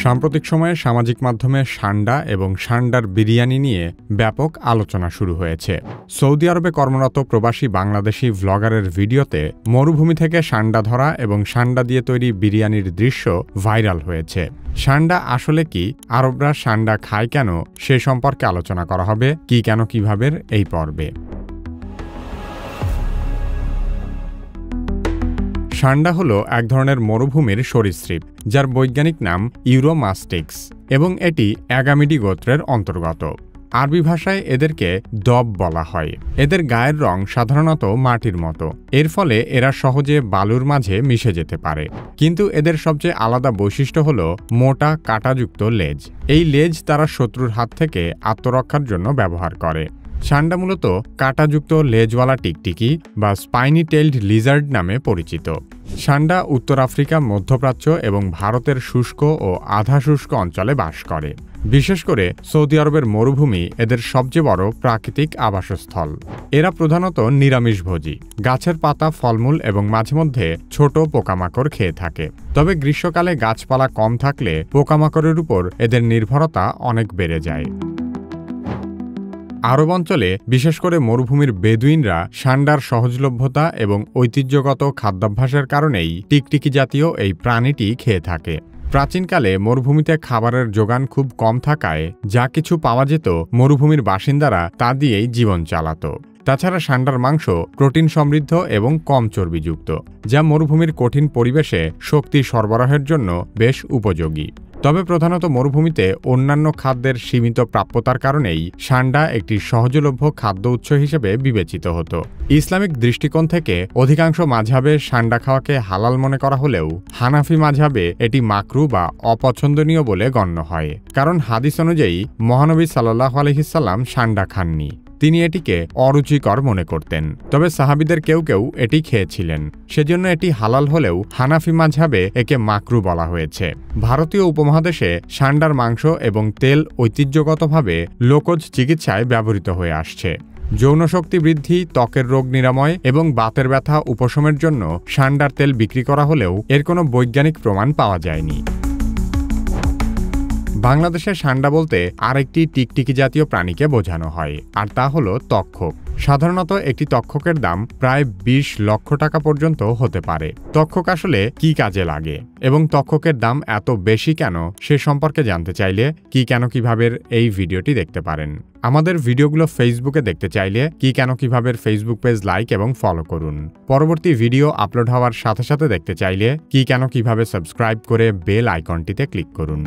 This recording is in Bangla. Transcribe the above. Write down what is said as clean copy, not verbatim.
সাম্প্রতিক সময়ে সামাজিক মাধ্যমে সান্ডা এবং সান্ডার বিরিয়ানি নিয়ে ব্যাপক আলোচনা শুরু হয়েছে। সৌদি আরবে কর্মরত প্রবাসী বাংলাদেশি ভ্লগারের ভিডিওতে মরুভূমি থেকে সান্ডা ধরা এবং সান্ডা দিয়ে তৈরি বিরিয়ানির দৃশ্য ভাইরাল হয়েছে। সান্ডা আসলে কি, আরবরা সান্ডা খায় কেন, সে সম্পর্কে আলোচনা করা হবে কি কেন কিভাবে এই পর্বে। সান্ডা হলো এক ধরনের মরুভূমির সরীসৃপ, যার বৈজ্ঞানিক নাম ইউরোমাস্টিক্স এবং এটি অ্যাগামিডি গোত্রের অন্তর্গত। আরবি ভাষায় এদেরকে দব বলা হয়। এদের গায়ের রং সাধারণত মাটির মতো, এর ফলে এরা সহজে বালুর মাঝে মিশে যেতে পারে। কিন্তু এদের সবচেয়ে আলাদা বৈশিষ্ট্য হল মোটা কাঁটাযুক্ত লেজ। এই লেজ তারা শত্রুর হাত থেকে আত্মরক্ষার জন্য ব্যবহার করে। সান্ডা মূলত কাঁটাযুক্ত লেজওয়ালা টিকটিকি বা স্পাইনি টেইলড লিজার্ড নামে পরিচিত। সান্ডা উত্তর আফ্রিকা, মধ্যপ্রাচ্য এবং ভারতের শুষ্ক ও আধা শুষ্ক অঞ্চলে বাস করে। বিশেষ করে সৌদি আরবের মরুভূমি এদের সবচেয়ে বড় প্রাকৃতিক আবাসস্থল। এরা প্রধানত নিরামিষভোজী, গাছের পাতা, ফলমূল এবং মাঝে মধ্যে ছোট পোকামাকড় খেয়ে থাকে। তবে গ্রীষ্মকালে গাছপালা কম থাকলে পোকামাকড়ের উপর এদের নির্ভরতা অনেক বেড়ে যায়। আরব অঞ্চলে বিশেষ করে মরুভূমির বেদুইনরা সান্ডার সহজলভ্যতা এবং ঐতিহ্যগত খাদ্যাভ্যাসের কারণেই টিকটিকি জাতীয় এই প্রাণীটি খেয়ে থাকে। প্রাচীনকালে মরুভূমিতে খাবারের যোগান খুব কম থাকায় যা কিছু পাওয়া যেত মরুভূমির বাসিন্দারা তা দিয়েই জীবন চালাত। তাছাড়া সান্ডার মাংস প্রোটিন সমৃদ্ধ এবং কম চর্বিযুক্ত, যা মরুভূমির কঠিন পরিবেশে শক্তি সরবরাহের জন্য বেশ উপযোগী। তবে প্রধানত মরুভূমিতে অন্যান্য খাদ্যের সীমিত প্রাপ্যতার কারণেই সান্ডা একটি সহজলভ্য খাদ্য উৎস হিসেবে বিবেচিত হতো। ইসলামিক দৃষ্টিকোণ থেকে অধিকাংশ মাযহাবে সান্ডা খাওয়াকে হালাল মনে করা হলেও হানাফি মাযহাবে এটি মাকরু বা অপছন্দনীয় বলে গণ্য হয়। কারণ হাদিস অনুযায়ী মহানবী সাল্লাল্লাহু আলাইহি সাল্লাম সান্ডা খাননি, তিনি এটিকে অরুচিকর মনে করতেন। তবে সাহাবীদের কেউ কেউ এটি খেয়েছিলেন, সেজন্য এটি হালাল হলেও হানাফি মাযহাবে একে মাকরু বলা হয়েছে। ভারতীয় উপমহাদেশে সান্ডার মাংস এবং তেল ঐতিহ্যগতভাবে লোকজ চিকিৎসায় ব্যবহৃত হয়ে আসছে। যৌনশক্তি বৃদ্ধি, ত্বকের রোগ নিরাময় এবং বাতের ব্যথা উপশমের জন্য সান্ডার তেল বিক্রি করা হলেও এর কোনো বৈজ্ঞানিক প্রমাণ পাওয়া যায়নি। বাংলাদেশে সান্ডা বলতে আরেকটি টিকটিকি জাতীয় প্রাণীকে বোঝানো হয়, আর তা হলো তক্ষক। সাধারণত একটি তক্ষকের দাম প্রায় 20 লক্ষ টাকা পর্যন্ত হতে পারে। তক্ষক আসলে কি কাজে লাগে এবং তক্ষকের দাম এত বেশি কেন, সে সম্পর্কে জানতে চাইলে কি কেন কিভাবে এই ভিডিওটি দেখতে পারেন। আমাদের ভিডিওগুলো ফেসবুকে দেখতে চাইলে কি কেন কিভাবে ফেসবুক পেজ লাইক এবং ফলো করুন। পরবর্তী ভিডিও আপলোড হওয়ার সাথে সাথে দেখতে চাইলে কি কেন কিভাবে সাবস্ক্রাইব করে বেল আইকনটিতে ক্লিক করুন।